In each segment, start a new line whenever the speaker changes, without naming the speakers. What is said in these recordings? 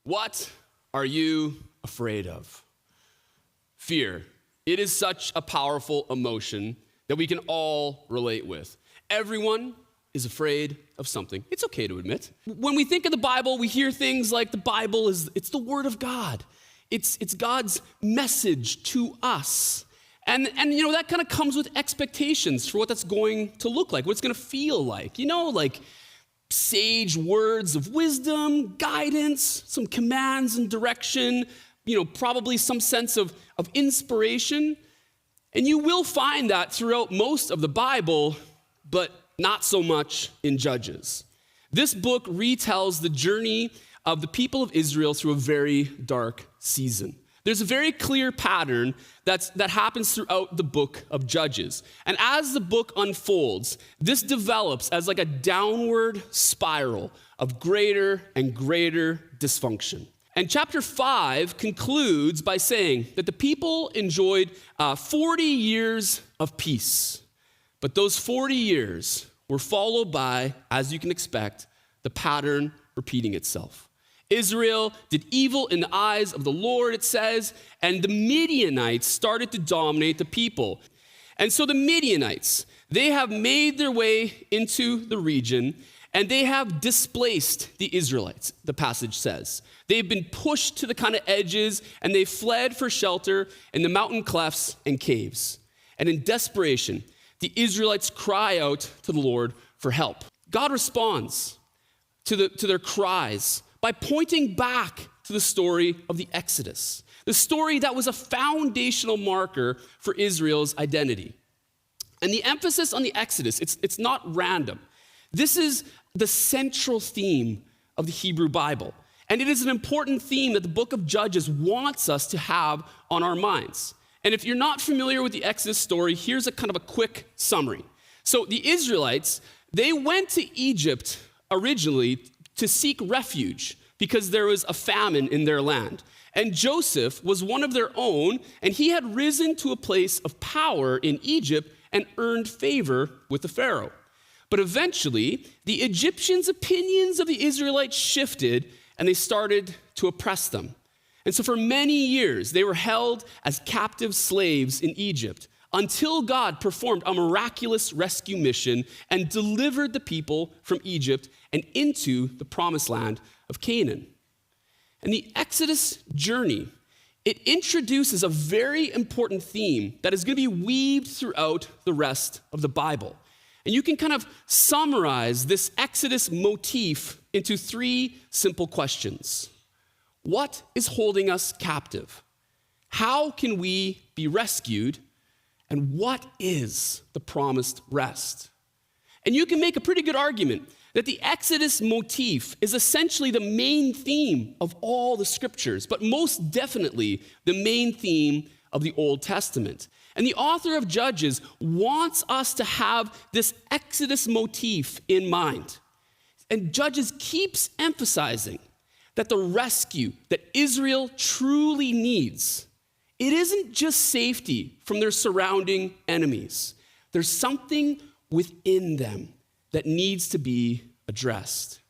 What are you afraid of? Fear. It is such a powerful emotion that we can all relate with. Everyone is afraid of something. It's okay to admit. When we think of the Bible, we hear things like the Bible it's the Word of God. It's God's message to us. And that kind of comes with expectations for what that's going to look like, what it's going to feel like. Like sage words of wisdom, guidance, some commands and direction, probably some sense of inspiration. And you will find that throughout most of the Bible, but not so much in Judges. This book retells the journey of the people of Israel through a very dark season. There's a very clear pattern that happens throughout the book of Judges. And as the book unfolds, this develops as like a downward spiral of greater and greater dysfunction. And chapter 5 concludes by saying that the people enjoyed 40 years of peace. But those 40 years were followed by, as you can expect, the pattern repeating itself. Israel did evil in the eyes of the Lord, it says, and the Midianites started to dominate the people. And so the Midianites, they have made their way into the region, and they have displaced the Israelites, the passage says. They've been pushed to the kind of edges, and they fled for shelter in the mountain clefts and caves. And in desperation, the Israelites cry out to the Lord for help. God responds to their cries by pointing back to the story of the Exodus, the story that was a foundational marker for Israel's identity. And the emphasis on the Exodus, it's not random. This is the central theme of the Hebrew Bible. And it is an important theme that the book of Judges wants us to have on our minds. And if you're not familiar with the Exodus story, here's a kind of a quick summary. So the Israelites, they went to Egypt originally to seek refuge because there was a famine in their land. And Joseph was one of their own, and he had risen to a place of power in Egypt and earned favor with the Pharaoh. But eventually, the Egyptians' opinions of the Israelites shifted, and they started to oppress them. And so for many years, they were held as captive slaves in Egypt until God performed a miraculous rescue mission and delivered the people from Egypt and into the promised land of Canaan. And the Exodus journey, it introduces a very important theme that is going to be weaved throughout the rest of the Bible. And you can kind of summarize this Exodus motif into 3 simple questions. What is holding us captive? How can we be rescued? And what is the promised rest? And you can make a pretty good argument that the Exodus motif is essentially the main theme of all the scriptures, but most definitely the main theme of the Old Testament. And the author of Judges wants us to have this Exodus motif in mind. And Judges keeps emphasizing that the rescue that Israel truly needs, it isn't just safety from their surrounding enemies. There's something within them that needs to be addressed.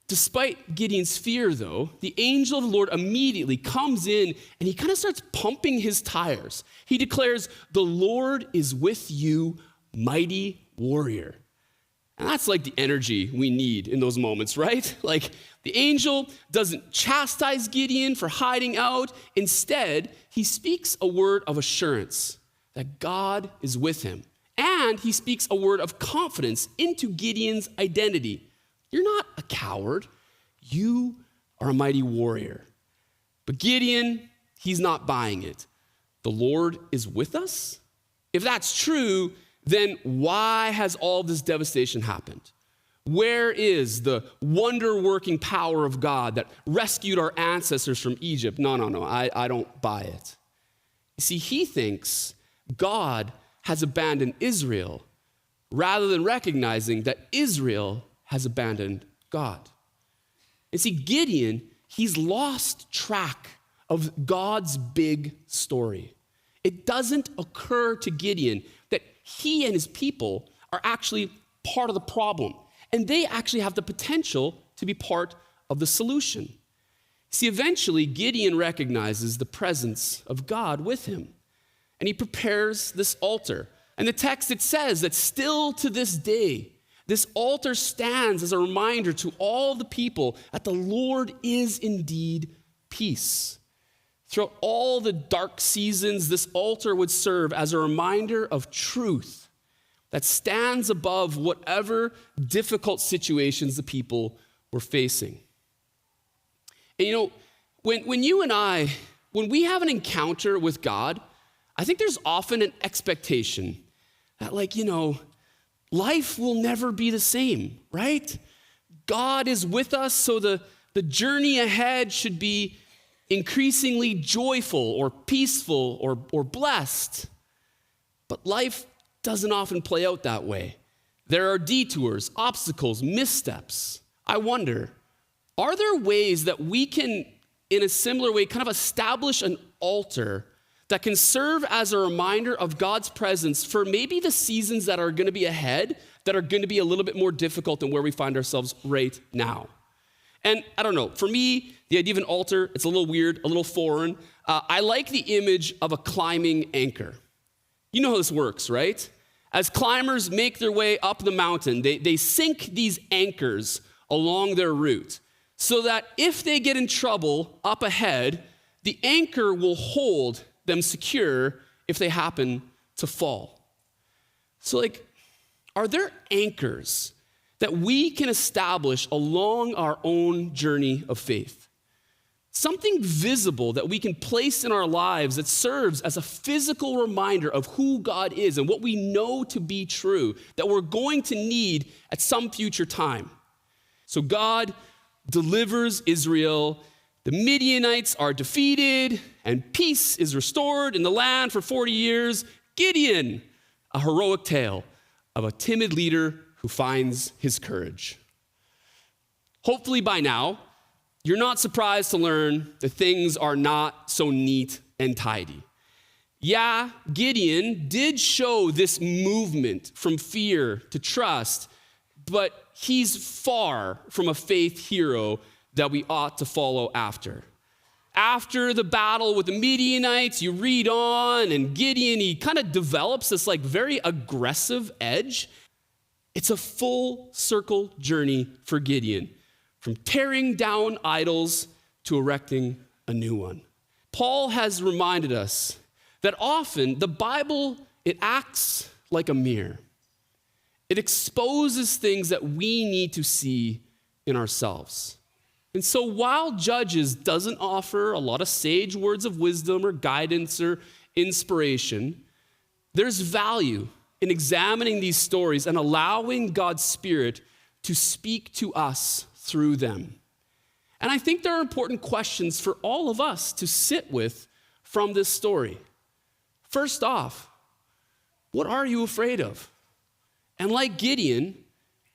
Despite Gideon's fear, though, the angel of the Lord immediately comes in and he kind of starts pumping his tires. He declares, "The Lord is with you, mighty warrior." And that's like the energy we need in those moments, right? Like the angel doesn't chastise Gideon for hiding out. Instead, he speaks a word of assurance that God is with him. And he speaks a word of confidence into Gideon's identity. You're not a coward. You are a mighty warrior. But Gideon, he's not buying it. The Lord is with us? If that's true, then why has all this devastation happened? Where is the wonder-working power of God that rescued our ancestors from Egypt? No, I don't buy it. You see, he thinks God has abandoned Israel rather than recognizing that Israel has abandoned God. And see, Gideon, he's lost track of God's big story. It doesn't occur to Gideon that he and his people are actually part of the problem, and they actually have the potential to be part of the solution. See, eventually, Gideon recognizes the presence of God with him, and he prepares this altar. And the text, it says that still to this day, this altar stands as a reminder to all the people that the Lord is indeed peace. Throughout all the dark seasons, this altar would serve as a reminder of truth that stands above whatever difficult situations the people were facing. And when you and I, when we have an encounter with God, I think there's often an expectation that, life will never be the same, right? God is with us, so the journey ahead should be increasingly joyful or peaceful or blessed. But life doesn't often play out that way. There are detours, obstacles, missteps. I wonder, are there ways that we can, in a similar way, kind of establish an altar that can serve as a reminder of God's presence for maybe the seasons that are going to be ahead, that are going to be a little bit more difficult than where we find ourselves right now? And I don't know, for me, the idea of an altar, it's a little weird, a little foreign. I like the image of a climbing anchor. You know how this works, right? As climbers make their way up the mountain, they sink these anchors along their route so that if they get in trouble up ahead, the anchor will hold them secure if they happen to fall. So are there anchors that we can establish along our own journey of faith? Something visible that we can place in our lives that serves as a physical reminder of who God is and what we know to be true, that we're going to need at some future time. So God delivers Israel. The Midianites are defeated, and peace is restored in the land for 40 years. Gideon, a heroic tale of a timid leader who finds his courage. Hopefully by now, you're not surprised to learn that things are not so neat and tidy. Yeah, Gideon did show this movement from fear to trust, but he's far from a faith hero that we ought to follow after. After the battle with the Midianites, you read on, and Gideon, he kind of develops this very aggressive edge. It's a full circle journey for Gideon, from tearing down idols to erecting a new one. Paul has reminded us that often the Bible, it acts like a mirror. It exposes things that we need to see in ourselves. And so while Judges doesn't offer a lot of sage words of wisdom or guidance or inspiration, there's value in examining these stories and allowing God's Spirit to speak to us through them. And I think there are important questions for all of us to sit with from this story. First off, what are you afraid of? And like Gideon,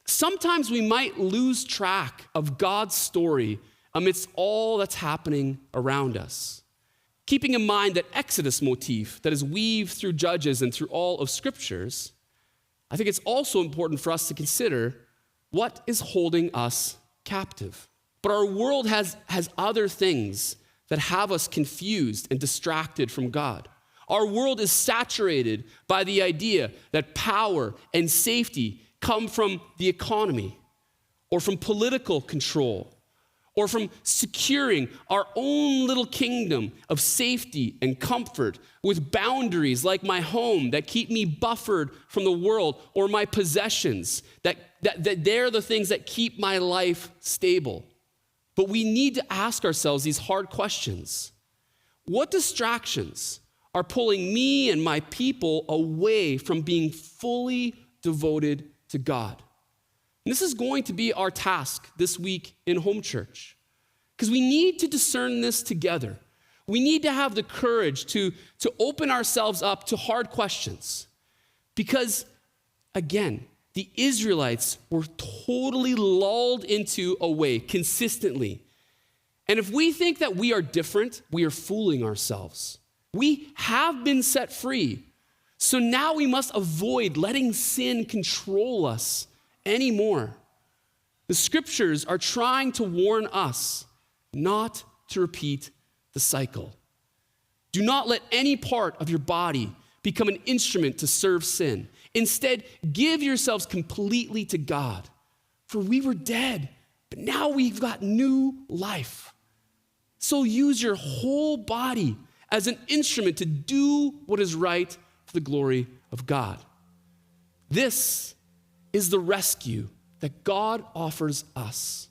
sometimes we might lose track of God's story amidst all that's happening around us. Keeping in mind that Exodus motif that is weaved through Judges and through all of Scriptures, I think it's also important for us to consider what is holding us captive. But our world has other things that have us confused and distracted from God. Our world is saturated by the idea that power and safety come from the economy, or from political control, or from securing our own little kingdom of safety and comfort with boundaries like my home that keep me buffered from the world, or my possessions, that they're the things that keep my life stable. But we need to ask ourselves these hard questions. What distractions are pulling me and my people away from being fully devoted to God? And this is going to be our task this week in home church, because we need to discern this together. We need to have the courage to open ourselves up to hard questions, because, again, the Israelites were totally lulled into a way consistently. And if we think that we are different, we are fooling ourselves. We have been set free. So now we must avoid letting sin control us anymore. The Scriptures are trying to warn us not to repeat the cycle. Do not let any part of your body become an instrument to serve sin. Instead, give yourselves completely to God. For we were dead, but now we've got new life. So use your whole body as an instrument to do what is right for the glory of God. This is the rescue that God offers us.